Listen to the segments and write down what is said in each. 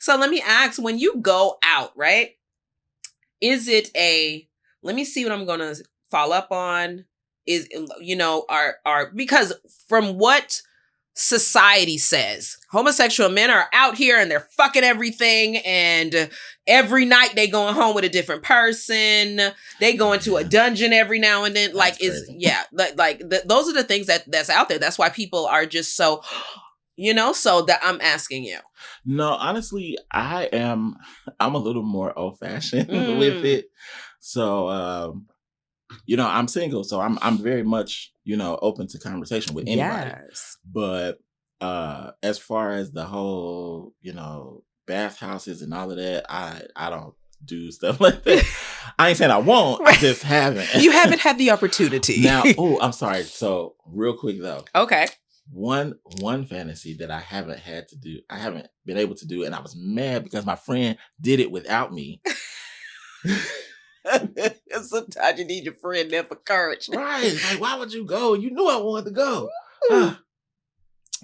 So let me ask, when you go out, right? Is it let me see what I'm going to follow up on is, because from what society says, homosexual men are out here and they're fucking everything, and every night they going home with a different person. They go into a dungeon every now and then. Those are the things that's out there. That's why people are just so, so that I'm asking you. No, honestly, I'm a little more old fashioned with it. So, I'm single, so I'm very much, open to conversation with anybody. Yes. But as far as the whole, bathhouses and all of that, I don't do stuff like that. I ain't saying I won't, I just haven't. You haven't had the opportunity. Now, I'm sorry. So real quick though. Okay. One fantasy that I haven't been able to do, and I was mad because my friend did it without me. Sometimes you need your friend there for courage. Right. Like, why would you go? You knew I wanted to go.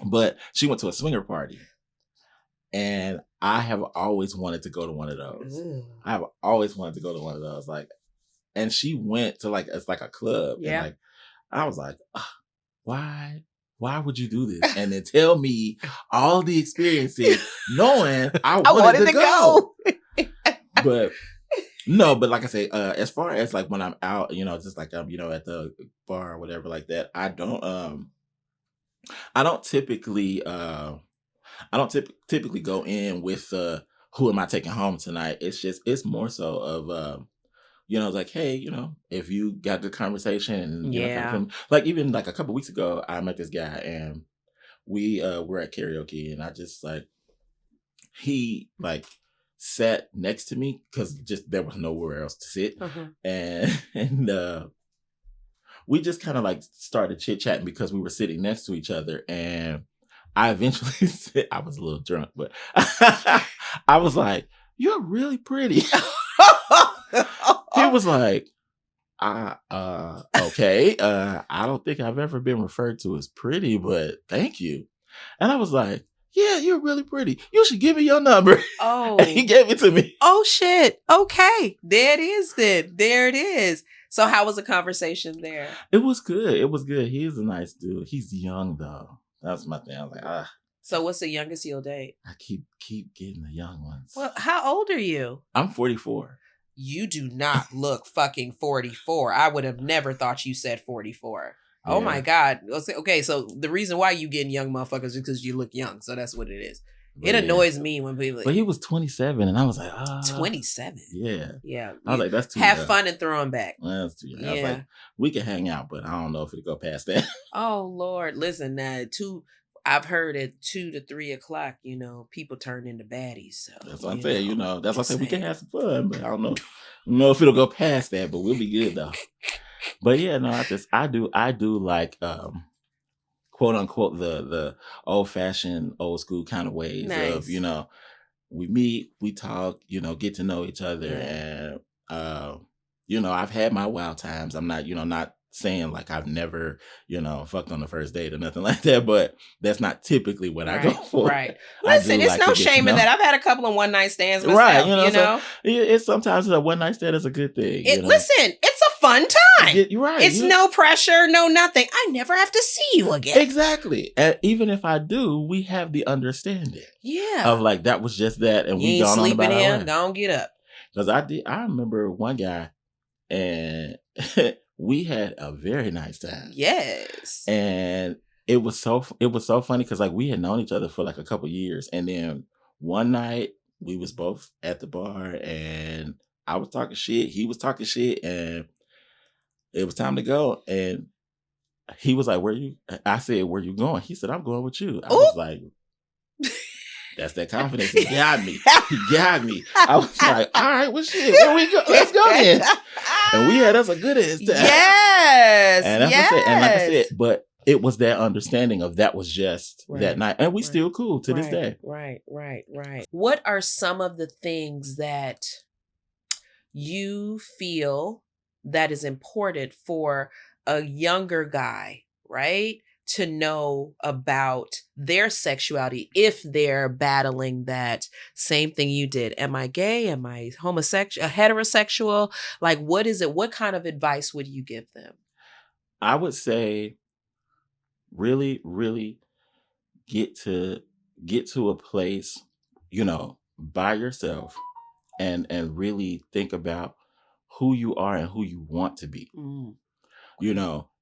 But she went to a swinger party. And I have always wanted to go to one of those. I have always wanted to go to one of those. And she went to it's like a club. Yeah. And I was like, why would you do this? And then tell me all the experiences knowing I wanted to go. But no, but like I say, as far as when I'm out, just like I'm, at the bar or whatever like that, I don't typically typically go in with who am I taking home tonight. It's more so of like, hey, if you got the conversation and even a couple weeks ago, I met this guy and we were at karaoke, and I just he sat next to me because just there was nowhere else to sit, and we just kind of started chit chatting because we were sitting next to each other, and I eventually said, I was a little drunk, but I was like, "You're really pretty." He was like, okay. I don't think I've ever been referred to as pretty, but thank you." And I was like, "Yeah, you're really pretty. You should give me your number." Oh. And he gave it to me. Oh, shit. Okay. There it is then. There it is. So how was the conversation there? It was good. It was good. He's a nice dude. He's young, though. That's my thing. I was like, So what's the youngest you'll date? I keep getting the young ones. Well, how old are you? I'm 44. You do not look fucking 44. I would have never thought you said 44. Yeah. Oh my God. Okay, so the reason why you getting young motherfuckers is because you look young. So that's what it is. It annoys me when people... But he was 27 and I was like, 27? Yeah. Yeah. I was like, that's too Have young. Fun and throw him back. Well, that's too young. Yeah. I was like, we can hang out, but I don't know if it'll go past that. Oh, Lord. Listen, I've heard at 2 to 3 o'clock, people turn into baddies. So that's what I'm saying. That's why I said we can have some fun, but I don't know if it'll go past that, but we'll be good though. But yeah, no, I do like quote unquote the old fashioned, old school kind of ways of we meet, we talk, get to know each other, and I've had my wild times. I'm not not saying I've never, fucked on the first date or nothing like that, but that's not typically what I go for. Right. Listen, it's no shame in that. I've had a couple of one night stands myself, right? So it's sometimes a one night stand is a good thing. Listen, it's a fun time. You're right. It's no pressure, no nothing. I never have to see you again. Exactly. And even if I do, we have the understanding. Yeah. Of that was just that, and we gone on about our life. Don't get up. Because I remember one guy, and we had a very nice time. Yes. And it was so funny because we had known each other for a couple years, and then one night we was both at the bar, and I was talking shit, he was talking shit, and it was time to go. And he was like, "Where you?" I said, "Where you going?" He said, "I'm going with you." I was like, that's that confidence. He got me. He got me. I was like, all right, well, shit, here we go. Let's go then. And we had us a good ass time. Yes. And that's what I said. And like I said, but it was that understanding of that was just that night. And we still cool to this day. Right. What are some of the things that you feel that is important for a younger guy, right? to know about their sexuality if they're battling that same thing you did? Am I gay? Am I homosexual, heterosexual? Like, what is it? What kind of advice would you give them? I would say really, really get to a place, by yourself and really think about who you are and who you want to be.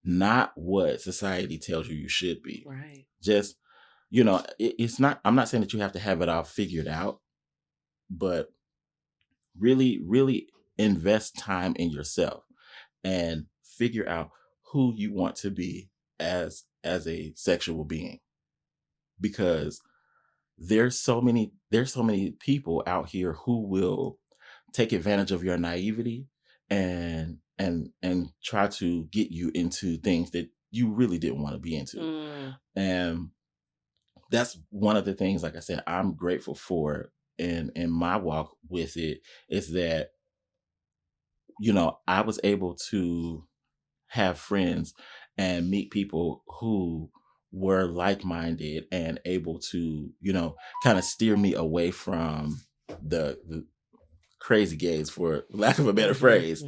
Not what society tells you should be. Right. Just, it's not, I'm not saying that you have to have it all figured out, but really, really invest time in yourself and figure out who you want to be as a sexual being. Because there's so many people out here who will take advantage of your naivety and try to get you into things that you really didn't want to be into. And that's one of the things, like I said, I'm grateful for in my walk with it, is that I was able to have friends and meet people who were like-minded and able to, kind of steer me away from the crazy gays, for lack of a better phrase.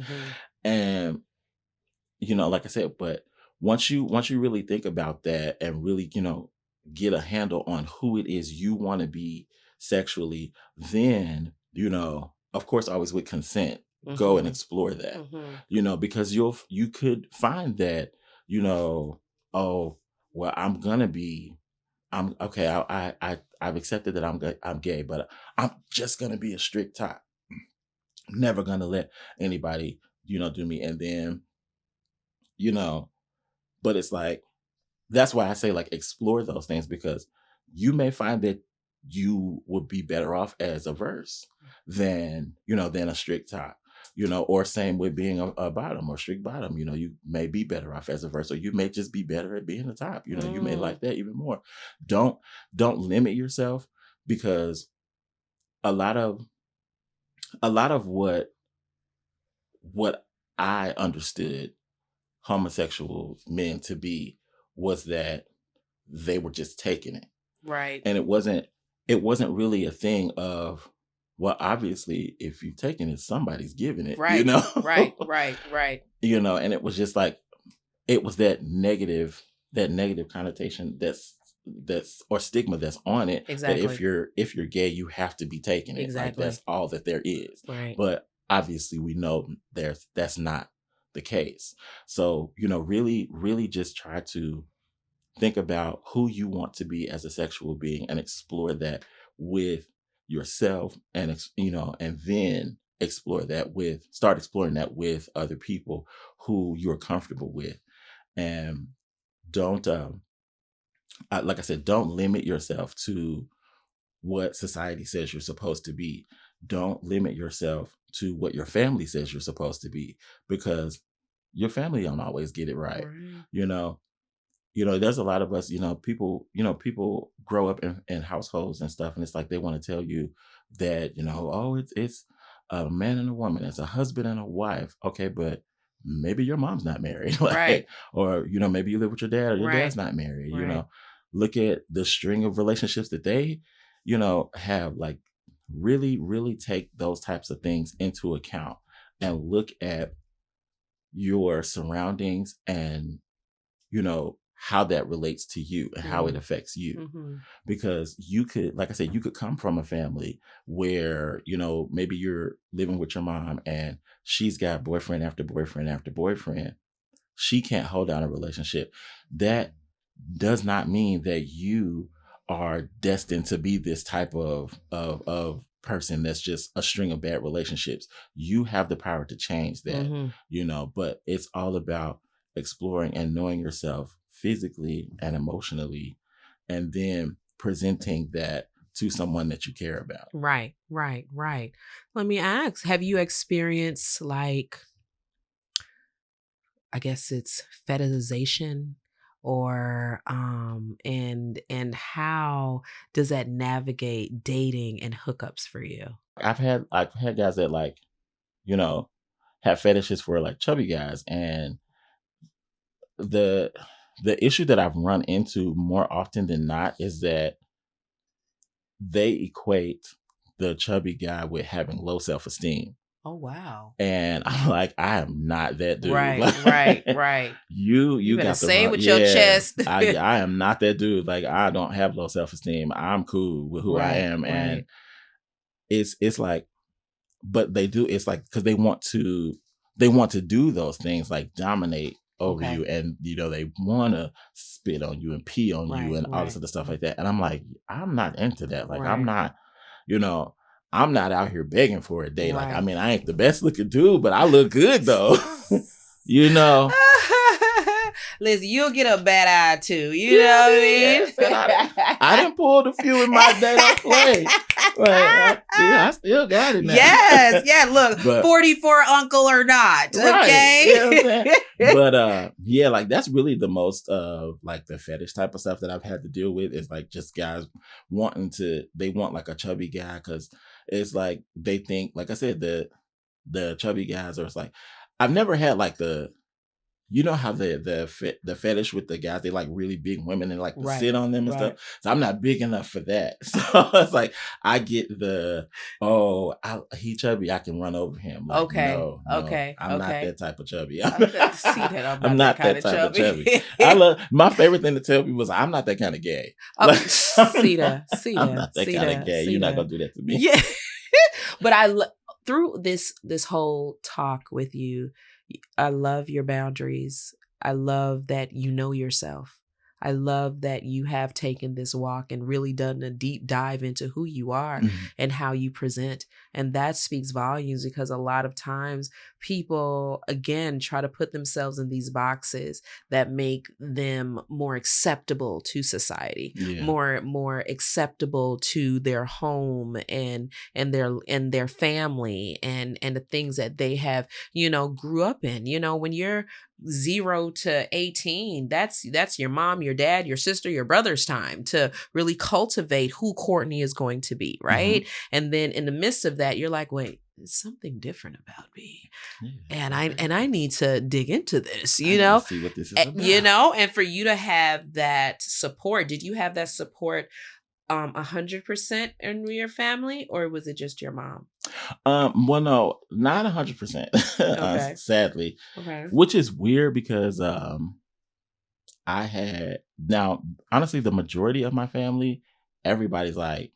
And, like I said, but once you really think about that and really, get a handle on who it is you want to be sexually, then, of course, always with consent, go and explore that. Because you could find that, oh, well, I'm okay. I've accepted that I'm gay, but I'm just gonna be a strict top. Never gonna let anybody, do me. And then, but it's like, that's why I say, like, explore those things, because you may find that you would be better off as a verse than a strict top, or same with being a bottom or strict bottom. You may be better off as a verse, or you may just be better at being a top. You may like that even more. Don't limit yourself, because a lot of what I understood homosexual men to be was that they were just taking it. Right. And it wasn't really a thing of, well, obviously, if you're taking it, somebody's giving it. Right. Right. And it was just like, it was that negative connotation that's or stigma that's on it. Exactly. That if you're gay, you have to be taking it. Exactly. Like, that's all that there is. Right. But obviously we know that's not the case. So, really, really just try to think about who you want to be as a sexual being and explore that with yourself, and and then start exploring that with other people who you're comfortable with. And don't like I said, don't limit yourself to what society says you're supposed to be. Don't limit yourself to what your family says you're supposed to be, because your family don't always get it right. There's a lot of us, people grow up in households and stuff, and it's like they want to tell you that, oh, it's a man and a woman, it's a husband and a wife. Okay, but maybe your mom's not married, like, Right. or maybe you live with your dad, or your dad's not married. Right. Look at the string of relationships that they, have. Like, really, really take those types of things into account and look at your surroundings and how that relates to you and how it affects you. Because you could, like I said, you could come from a family where, maybe you're living with your mom and she's got boyfriend after boyfriend after boyfriend. She can't hold down a relationship. That does not mean that you are destined to be this type of person that's just a string of bad relationships. You have the power to change that, but it's all about exploring and knowing yourself physically and emotionally, and then presenting that to someone that you care about. Right. Let me ask, have you experienced, like, I guess it's fetishization, or and how does that navigate dating and hookups for you? I've had guys that, like, have fetishes for, like, chubby guys, and the issue that I've run into more often than not is that they equate the chubby guy with having low self-esteem. Oh, wow. And I'm like, I am not that dude. Right, like, right. You better got the say wrong, with your chest. I am not that dude. Like, I don't have low self-esteem. I'm cool with who I am. And it's like, but they do, it's like, because they want to do those things, like dominate over you, and they want to spit on you and pee on you and all this other stuff like that. And I'm like, I'm not into that. Like, I'm not, I'm not out here begging for a date. Like, I mean, I ain't the best looking dude, but I look good though. Listen, you'll get a bad eye too. You know what I mean? I done pulled a few in my day. Don't play. I still got it now. Yes, yeah. Look, but, 44 uncle or not, okay? But yeah, like that's really the most like the fetish type of stuff that I've had to deal with is like just guys they want like a chubby guy because it's like they think, like I said, the chubby guys are. It's like I've never had like how the fetish with the guys, they like really big women and like to sit on them and stuff. So I'm not big enough for that. So it's like I get he chubby, I can run over him. Like, no, I'm not that type of chubby. I'm not that type of chubby. My favorite thing to tell people is I'm not that kind of gay. I'm not that kind of gay. You're not gonna do that to me. Yeah. But through this whole talk with you, I love your boundaries. I love that you know yourself. I love that you have taken this walk and really done a deep dive into who you are and how you present. And that speaks volumes because a lot of times people, again, try to put themselves in these boxes that make them more acceptable to society, more acceptable to their home and their family and the things that they have, grew up in. When you're 0 to 18, that's your mom, your dad, your sister, your brother's time to really cultivate who Courtney is going to be, right? And then in the midst of that, you're like, wait, there's something different about me. And I need to dig into this, see what this is about. And for you to have that support, did you have that support 100% in your family, or was it just your mom? Well, no, not 100%. Sadly, which is weird because I had, now honestly, the majority of my family, everybody's like,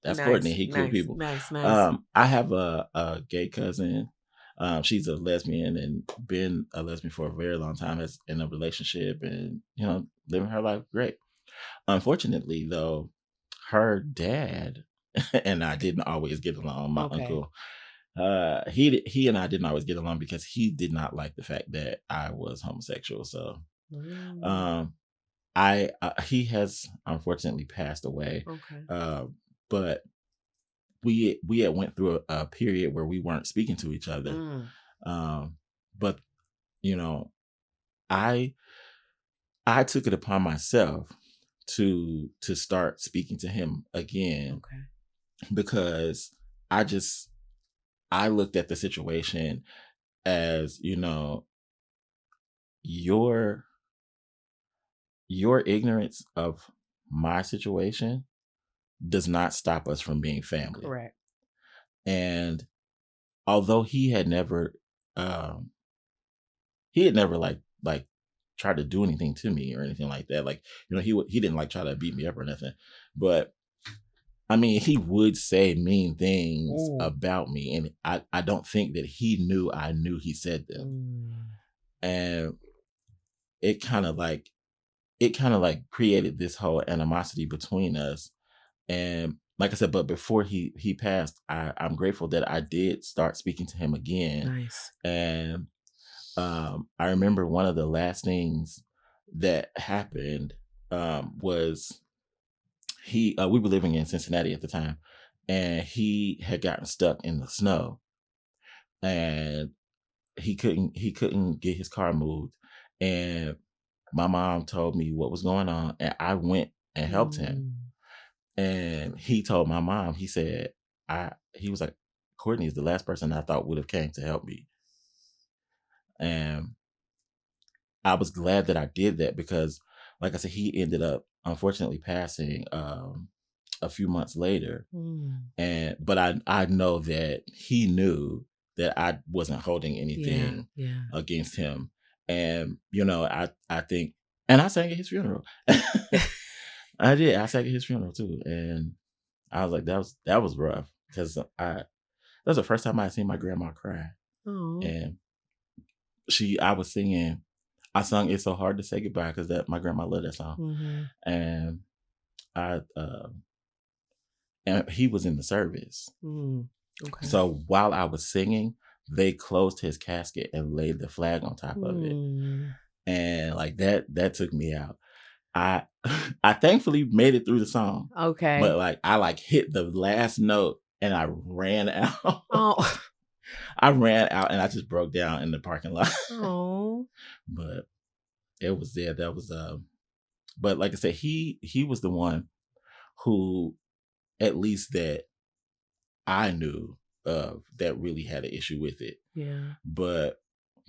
that's Courtney. He cool people. Nice. I have a gay cousin. She's a lesbian and been a lesbian for a very long time. Is in a relationship and living her life great. Unfortunately, though, her dad and I didn't always get along. My uncle, he and I didn't always get along because he did not like the fact that I was homosexual. So, he has unfortunately passed away. But we had went through a period where we weren't speaking to each other. But I took it upon myself to start speaking to him again because I looked at the situation as your ignorance of my situation does not stop us from being family. Correct. And although he had never like tried to do anything to me or anything like that, like he didn't like try to beat me up or nothing, but I mean he would say mean things about me, and I don't think that he knew I knew he said them. And it kind of like created this whole animosity between us. And like I said, but before he passed, I'm grateful that I did start speaking to him again. Nice. And I remember one of the last things that happened was we were living in Cincinnati at the time, and he had gotten stuck in the snow, and he couldn't get his car moved, and my mom told me what was going on, and I went and helped him. And he told my mom, he said, he was like, Courtney is the last person I thought would have came to help me. And I was glad that I did that because, like I said, he ended up unfortunately passing a few months later. But I know that he knew that I wasn't holding anything against him. And, I think, and I sang at his funeral. I did. I sang at his funeral too. And I was like, that was rough because that was the first time I had seen my grandma cry. Oh. And I was singing, I sung It's So Hard to Say Goodbye because my grandma loved that song. And and he was in the service. Okay. So while I was singing, they closed his casket and laid the flag on top of it. And like that took me out. I thankfully made it through the song. Okay. But like I hit the last note and I ran out. Oh. I ran out and I just broke down in the parking lot. Oh. But it was there. That was but like I said, he was the one who, at least that I knew of, that really had an issue with it. Yeah. But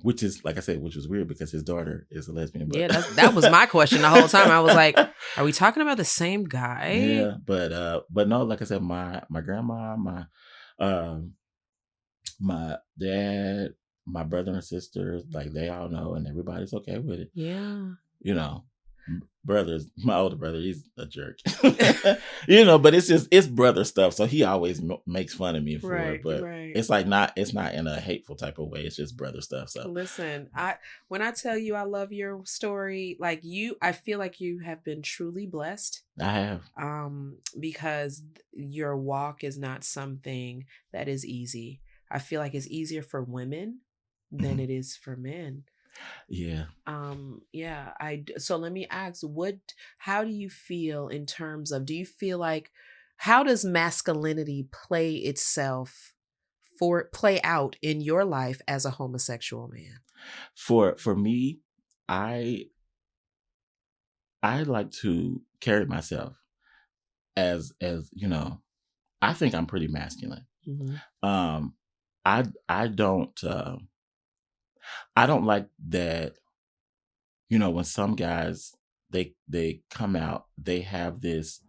which is, like I said, which was weird because his daughter is a lesbian. But... Yeah, that was my question the whole time. I was like, are we talking about the same guy? Yeah, but no, like I said, my grandma, my dad, my brother and sisters, like they all know, and everybody's okay with it. Yeah. Brothers, my older brother, he's a jerk. But it's brother stuff, so he always makes fun of me for it. But it's not in a hateful type of way. It's just brother stuff. So listen, when I tell you I love your story, like I feel like you have been truly blessed. I have. Because your walk is not something that is easy. I feel like it's easier for women than it is for men. Yeah. So let me ask, how do you feel in terms of, do you feel like, how does masculinity play out in your life as a homosexual man? For me, I like to carry myself as I think I'm pretty masculine. I don't like that, when some guys, they come out, they have this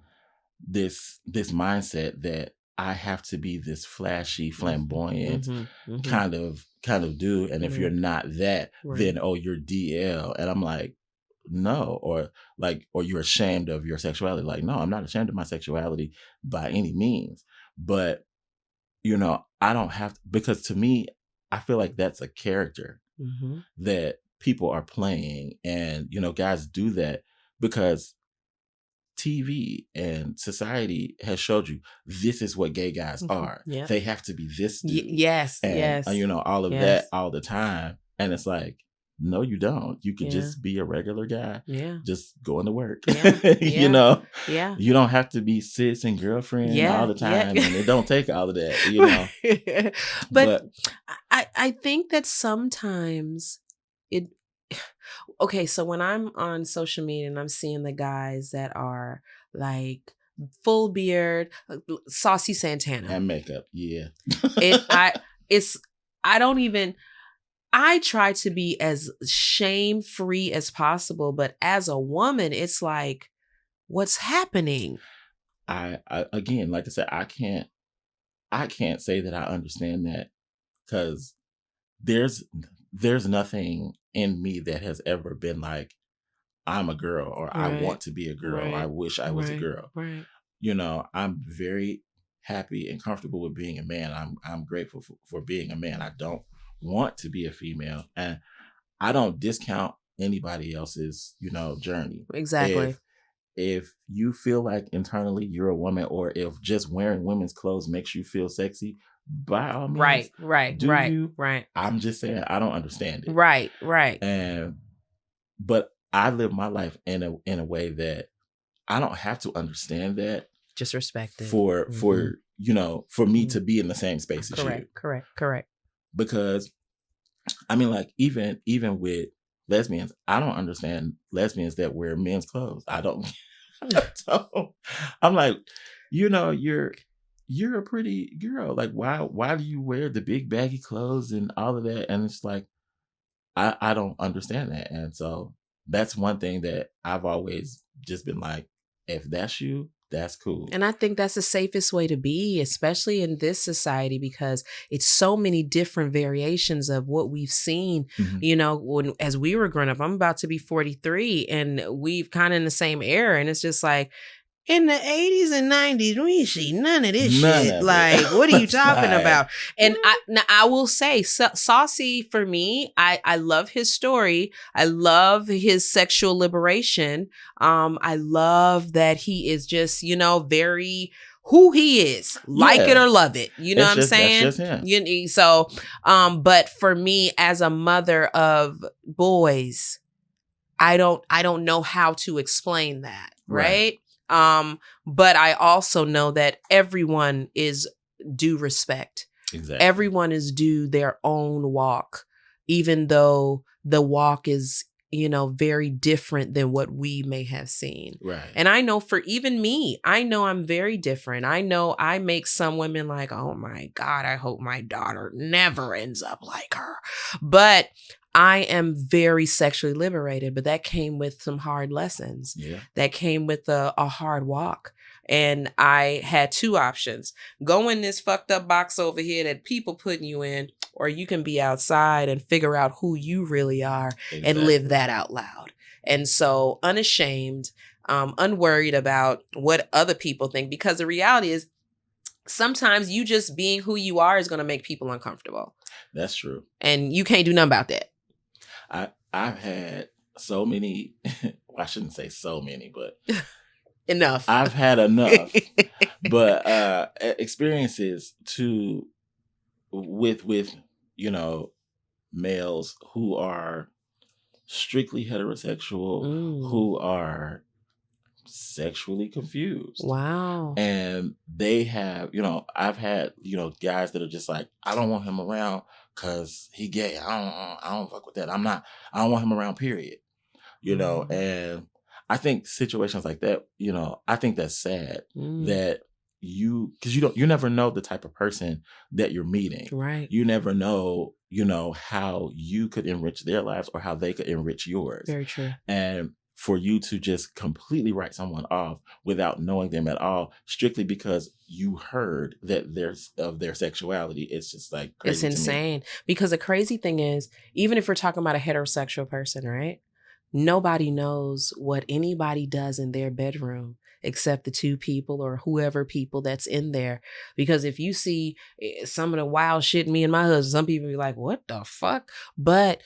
mindset that I have to be this flashy, flamboyant kind of dude. And if you're not that, then, you're DL. And I'm like, no, or you're ashamed of your sexuality. Like, no, I'm not ashamed of my sexuality by any means. But, I don't have to, because to me, I feel like that's a character that people are playing. And, guys do that because TV and society has showed you this is what gay guys are. Yep. They have to be this dude. Yes. All of that all the time. And it's like, no, you don't. You can just be a regular guy. Yeah. Just going to work. Yeah. You don't have to be sis and girlfriend all the time. And it don't take all of that, But I think that sometimes okay, so when I'm on social media and I'm seeing the guys that are like full beard, saucy Santana, and makeup, I try to be as shame-free as possible, but as a woman, it's like, what's happening? I again, like I said, I can't say that I understand that, because there's nothing in me that has ever been like, I'm a girl, or I want to be a girl. I wish I was a girl. Right. I'm very happy and comfortable with being a man. I'm grateful for being a man. I don't want to be a female, and I don't discount anybody else's, journey. Exactly. If you feel like internally you're a woman, or if just wearing women's clothes makes you feel sexy, by all means, right. I'm just saying, I don't understand it. Right. But I live my life in a way that I don't have to understand that. Just respect it. For me to be in the same space as you. Correct. Because I mean, like, even with lesbians, I don't understand lesbians that wear men's clothes. I don't. So I'm like, you're a pretty girl. Like, why do you wear the big baggy clothes and all of that? And it's like, I don't understand that. And so that's one thing that I've always just been like, if that's you, that's cool. And I think that's the safest way to be, especially in this society, because it's so many different variations of what we've seen. As we were growing up, I'm about to be 43, and we've kind of in the same era. And it's just like, in the 80s and 90s, we see none of this shit. Like, what are you talking about? And I will say, Saucy, for me, I love his story. I love his sexual liberation. I love that he is just, very who he is, like it or love it. You know what I'm saying? That's just him. So, but for me, as a mother of boys, I don't know how to explain that, right? But I also know that everyone is due respect. Exactly. Everyone is due their own walk, even though the walk is, very different than what we may have seen. Right. And I know for even me, I know I'm very different. I know I make some women like, oh my God, I hope my daughter never ends up like her. But I am very sexually liberated, but that came with some hard lessons. Yeah. That came with a hard walk. And I had two options. Go in this fucked up box over here that people putting you in, or you can be outside and figure out who you really are and live that out loud. And so unashamed, unworried about what other people think, because the reality is sometimes you just being who you are is going to make people uncomfortable. That's true. And you can't do nothing about that. I've had so many, well, I shouldn't say so many, but enough. I've had enough, but experiences with males who are strictly heterosexual, who are sexually confused. Wow. And they have, I've had, guys that are just like, I don't want him around because he gay. I don't fuck with that. I don't want him around, period. And I think situations like that, I think that's sad that because you never know the type of person that you're meeting. Right. You never know, how you could enrich their lives or how they could enrich yours. Very true. And for you to just completely write someone off without knowing them at all, strictly because you heard that of their sexuality, it's just like crazy. It's insane. Because the crazy thing is, even if we're talking about a heterosexual person, right? Nobody knows what anybody does in their bedroom except the two people or whoever people that's in there. Because if you see some of the wild shit me and my husband, some people be like, what the fuck? But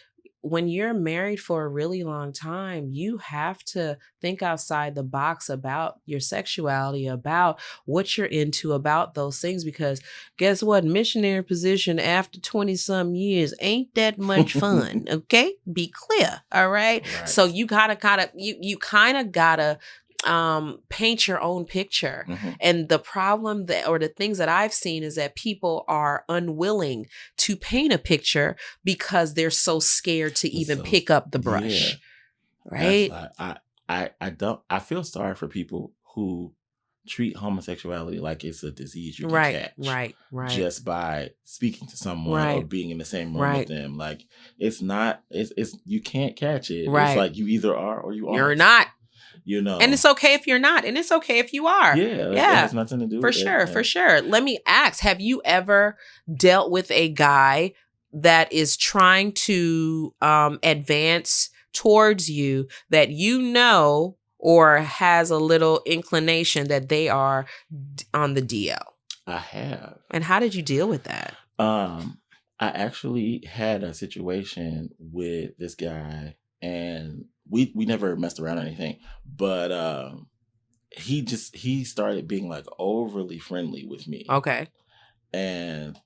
when you're married for a really long time, you have to think outside the box about your sexuality, about what you're into, about those things. Because guess what? Missionary position after 20-some years ain't that much fun. Okay? Be clear. All right? So you kind of gotta paint your own picture. And the problem or the things that I've seen is that people are unwilling to paint a picture because they're so scared to even pick up the brush. Yeah. Right? I feel sorry for people who treat homosexuality like it's a disease you can catch. Right. Just by speaking to someone or being in the same room with them. Like, it's not, it's you can't catch it. Right. It's like you either are or you aren't. You're not. And it's okay if you're not, and it's okay if you are. Yeah. It has nothing to do with it. For sure. Let me ask, have you ever dealt with a guy that is trying to advance towards you that or has a little inclination that they are on the DL? I have. And how did you deal with that? I actually had a situation with this guy, and we never messed around or anything, but he started being like overly friendly with me. Okay. And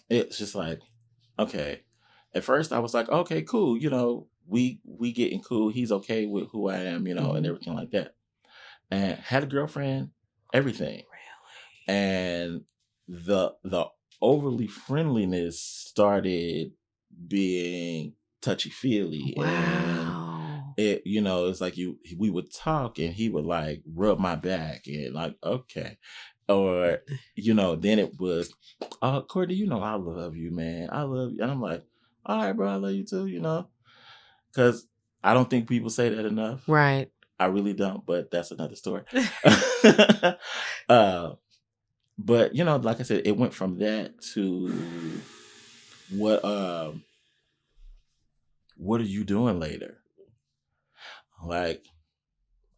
it's just like, okay. At first I was like, okay, cool, we getting cool. He's okay with who I am, and everything like that. And had a girlfriend, everything. Really? And the overly friendliness started being touchy-feely. Wow. And it's like we would talk and he would like rub my back and like, okay. Or, then it was, Courtney, I love you, man. I love you. And I'm like, all right, bro, I love you too, you know, because I don't think people say that enough. Right. I really don't, but that's another story. But you know, like I said, it went from that to what are you doing later? Like,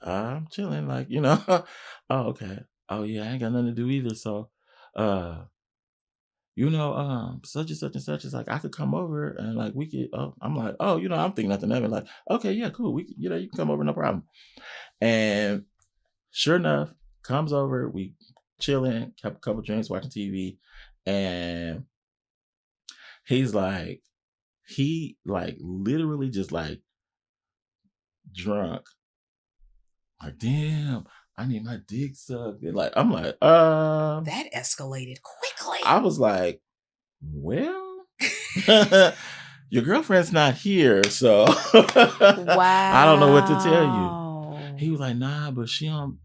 I'm chilling, like, you know. Oh, okay. Oh yeah, I ain't got nothing to do either. So you know, such and such and such is like, I could come over and like we could I'm like, oh, you know, I'm thinking nothing of it. Like, okay, yeah, cool. We you know, you can come over, no problem. And sure enough, comes over, we chilling, have a couple drinks, watching TV, and he's like, he like literally just like drunk. Like, damn, I need my dick sucked. And like, I'm like, that escalated quickly. I was like, well, your girlfriend's not here, so wow. I don't know what to tell you. He was like, nah, but she don't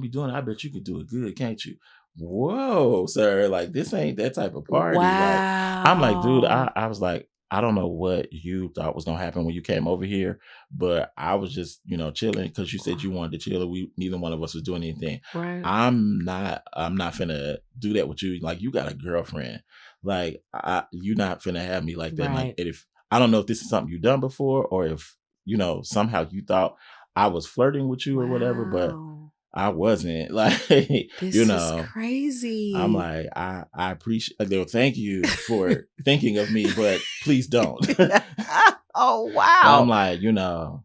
be doing it. I bet you could do it good, can't you? Whoa, sir, like this ain't that type of party. Wow. Like, I'm like, dude, I was like, I don't know what you thought was gonna happen when you came over here, but I was just, you know, chilling because you said you wanted to chill. Neither one of us was doing anything. Right. I'm not finna do that with you. Like, you got a girlfriend. Like, you're not finna have me like that. Right. Like, if I don't know if this is something you've done before, or if, you know, somehow you thought I was flirting with you or whatever, but I wasn't. Like, this you know, is crazy. I'm like, I appreciate. Thank you for thinking of me, but please don't. Oh wow! I'm like, you know,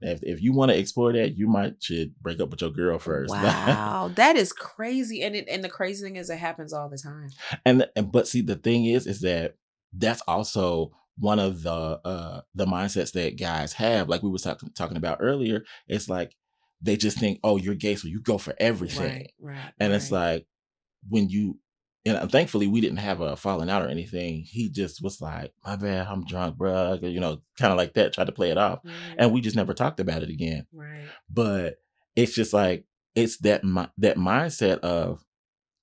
if you want to explore that, you should break up with your girl first. Wow, that is crazy. And the crazy thing is, it happens all the time. And but see, the thing is that that's also one of the mindsets that guys have. Like we were talking about earlier, it's like they just think, oh, you're gay, so you go for everything. Right. And it's like, when you, and thankfully we didn't have a falling out or anything. He just was like, my bad, I'm drunk, bro. You know, kind of like that, tried to play it off. And we just never talked about it again. Right. But it's just like, it's that mindset of,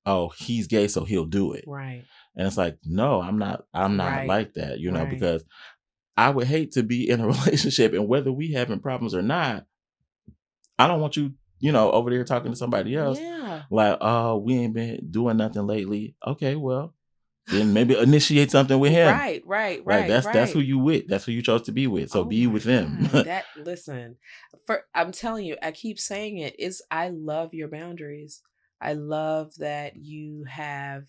oh, he's gay, so he'll do it. Right. And it's like, no, I'm not like that, you know, because I would hate to be in a relationship, and whether we having problems or not, I don't want you, you know, over there talking to somebody else. Yeah. Like, oh, we ain't been doing nothing lately. Okay, well, then maybe initiate something with him. Right. Like, that's who you with. That's who you chose to be with. So be with them. Listen, I'm telling you, I keep saying it, I love your boundaries. I love that you have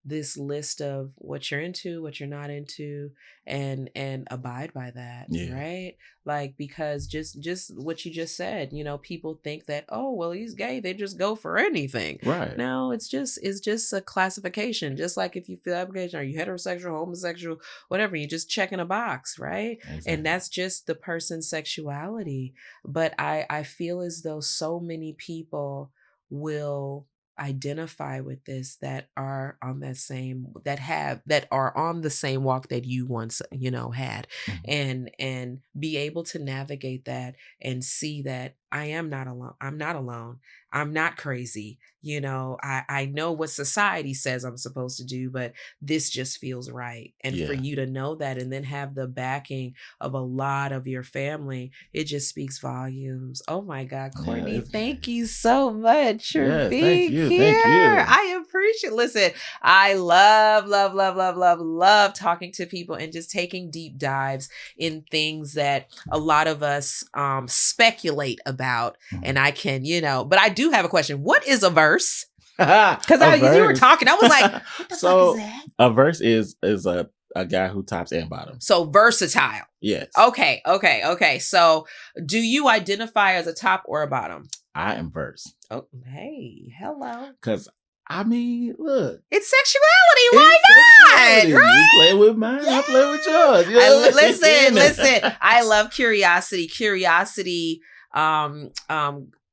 this list of what you're into, what you're not into, and abide by that. Yeah. Right? Like, because just what you just said, you know, people think that, oh, well, he's gay, they just go for anything. Right. No, it's just a classification. Just like if you fill application, are you heterosexual, homosexual, whatever, you're just checking a box, right? Exactly. And that's just the person's sexuality. But I feel as though so many people will identify with this that are on that same that are on the same walk that you once, you know, had. Mm-hmm. And be able to navigate that and see that I am not alone. I'm not alone. I'm not crazy. You know, I know what society says I'm supposed to do, but this just feels right. And for you to know that, and then have the backing of a lot of your family, it just speaks volumes. Oh my God, Courtney, thank you so much for being here. Thank you. I appreciate. Listen, I love talking to people and just taking deep dives in things that a lot of us speculate about. And I can, you know, but I do have a question. What is a verse? Because you were talking, I was like, what the fuck is that? A verse is a guy who tops and bottoms. So versatile. Yes. Okay. So do you identify as a top or a bottom? I am verse. Oh, hey, hello. Because I mean, look, it's sexuality. Why not? Right? You play with mine, I play with yours. You know? Listen. I love curiosity. Curiosity,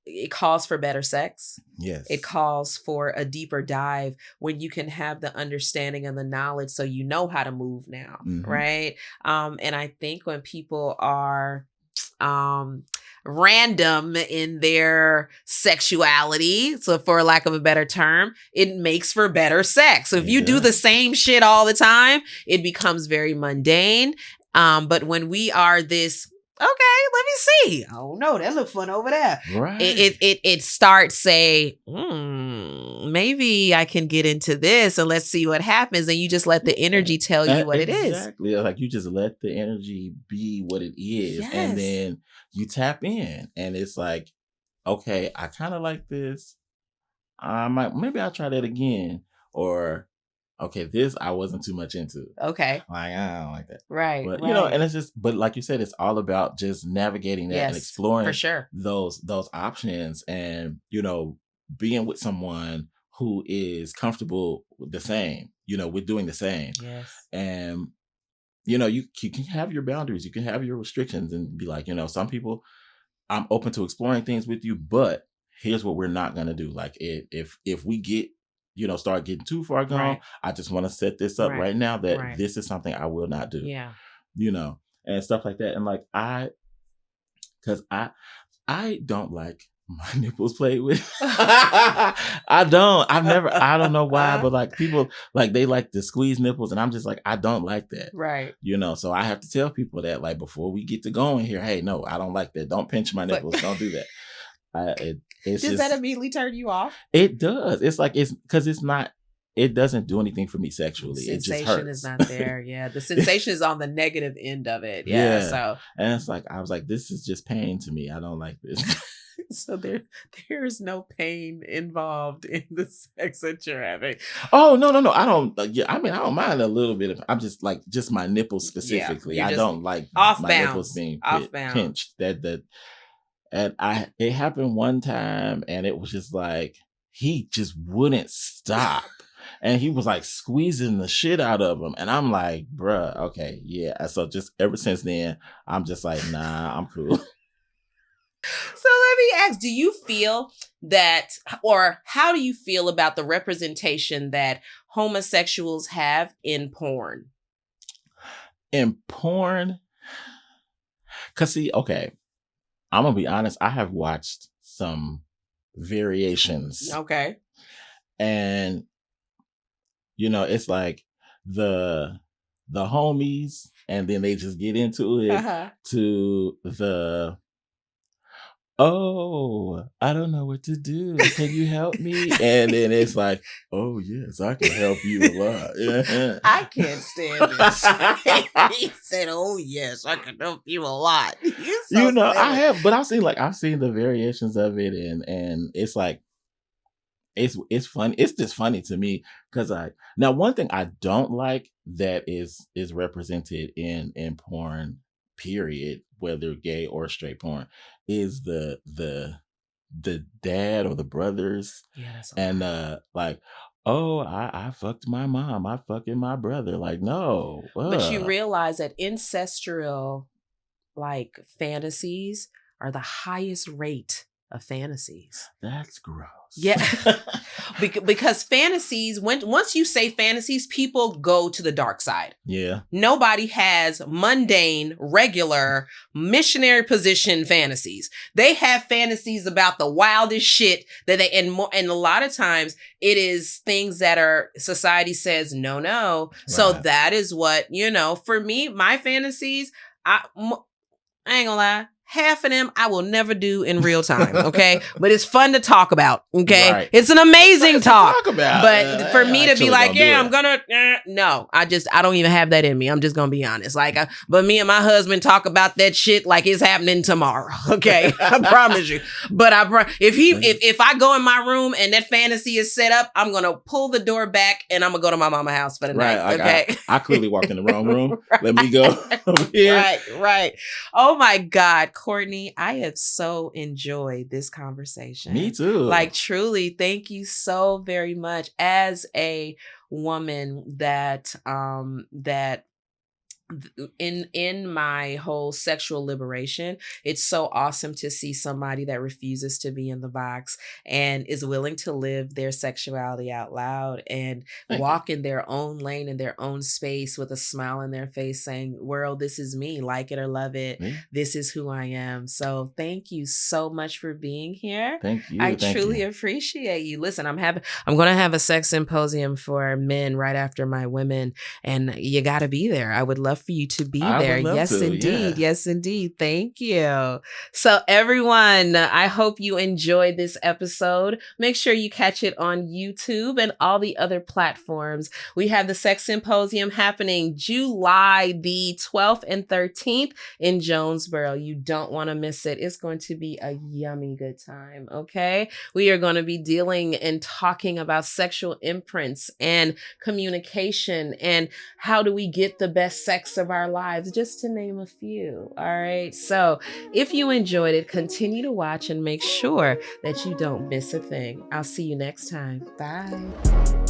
it calls for better sex. Yes. It calls for a deeper dive when you can have the understanding and the knowledge, so you know how to move now, right? And I think when people are random in their sexuality, so for lack of a better term, it makes for better sex. So if you do the same shit all the time, it becomes very mundane. But when we are this, okay, let me see. Oh no, that look fun over there. Right. It starts say, maybe I can get into this and let's see what happens. And you just let the energy tell you what it is. Exactly. Like you just let the energy be what it is. Yes. And then you tap in and it's like, okay, I kind of like this. Maybe I'll try that again. Or okay, this I wasn't too much into. Okay. Like, I don't like that. Right. But, right. you know, and it's just, but like you said, it's all about just navigating that and exploring for sure. those options and, you know, being with someone who is comfortable with the same, you know, with doing the same. Yes. And, you know, you can have your boundaries, you can have your restrictions and be like, you know, some people, I'm open to exploring things with you, but here's what we're not going to do. Like if we get, you know, start getting too far gone, right. I just want to set this up right now that this is something I will not do. Yeah. You know, and stuff like that. And like, because I don't like my nipples played with. I don't know why, but like people, like they like to squeeze nipples and I'm just like, I don't like that. Right. You know, so I have to tell people that like before we get to going here, hey, no, I don't like that. Don't pinch my nipples. Don't do that. Does that immediately turn you off? It does. It's like, because it's not, it doesn't do anything for me sexually. The sensation it just hurts. is not there. Yeah. The sensation is on the negative end of it. Yeah. So, and it's like, I was like, this is just pain to me. I don't like this. So there's no pain involved in the sex that you're having. Oh, no. I don't. I mean, I don't mind a little bit of. I'm just like my nipples specifically. I don't like my nipples being pinched. And it happened one time, and it was just like he just wouldn't stop, and he was like squeezing the shit out of him, and I'm like, bruh, okay, yeah. So just ever since then, I'm just like, nah, I'm cool. So let me ask, do you feel that, or how do you feel about the representation that homosexuals have in porn? In porn? Because see, okay, I'm going to be honest, I have watched some variations. Okay. And, you know, it's like the homies, and then they just get into it to the... Oh, I don't know what to do. Can you help me? And then it's like, oh, yes, I can help you a lot. Yeah. I can't stand this. He said, oh, yes, I can help you a lot. You know, silly. I have, but I've seen the variations of it. And it's like, it's funny. It's just funny to me because now one thing I don't like that is represented in porn, period, whether gay or straight porn, is the dad or the brothers. Yeah, that's and like, oh, I fucked my mom, I fucking my brother. Like, no. But you realize that ancestral like fantasies are the highest rate of fantasies. That's gross. Yeah. Because fantasies, once you say fantasies, people go to the dark side. Yeah. Nobody has mundane, regular, missionary position fantasies. They have fantasies about the wildest shit that and a lot of times it is things that are society says no. Right. So that is what, you know, for me, my fantasies, I ain't gonna lie. Half of them I will never do in real time, okay? But it's fun to talk about, okay? Right. It's an amazing talk about. But for me to be like, yeah, I'm gonna, no, I don't even have that in me. I'm just gonna be honest. Like, but me and my husband talk about that shit like it's happening tomorrow, okay? I promise you. But if I go in my room and that fantasy is set up, I'm gonna pull the door back and I'm gonna go to my mama's house for the night, like okay? I clearly walked in the wrong room. Right. Let me go over here. Right. Oh my God. Courtney, I have so enjoyed this conversation. Me too. Like truly, thank you so very much. As a woman that in my whole sexual liberation, it's so awesome to see somebody that refuses to be in the box and is willing to live their sexuality out loud and walk in their own lane, in their own space, with a smile on their face, saying, world, this is me, like it or love it. This is who I am. So thank you so much for being here. Thank you. I truly appreciate you. Listen, I'm going to have a sex symposium for men right after my women, and you got to be there. I would love for you to be there. Yes, indeed. Yeah. Yes, indeed. Thank you. So everyone, I hope you enjoyed this episode. Make sure you catch it on YouTube and all the other platforms. We have the Sex Symposium happening July the 12th and 13th in Jonesboro. You don't want to miss it. It's going to be a yummy good time. Okay. We are going to be dealing and talking about sexual imprints and communication and how do we get the best sex of our lives, just to name a few. All right. So if you enjoyed it, continue to watch and make sure that you don't miss a thing. I'll see you next time. Bye.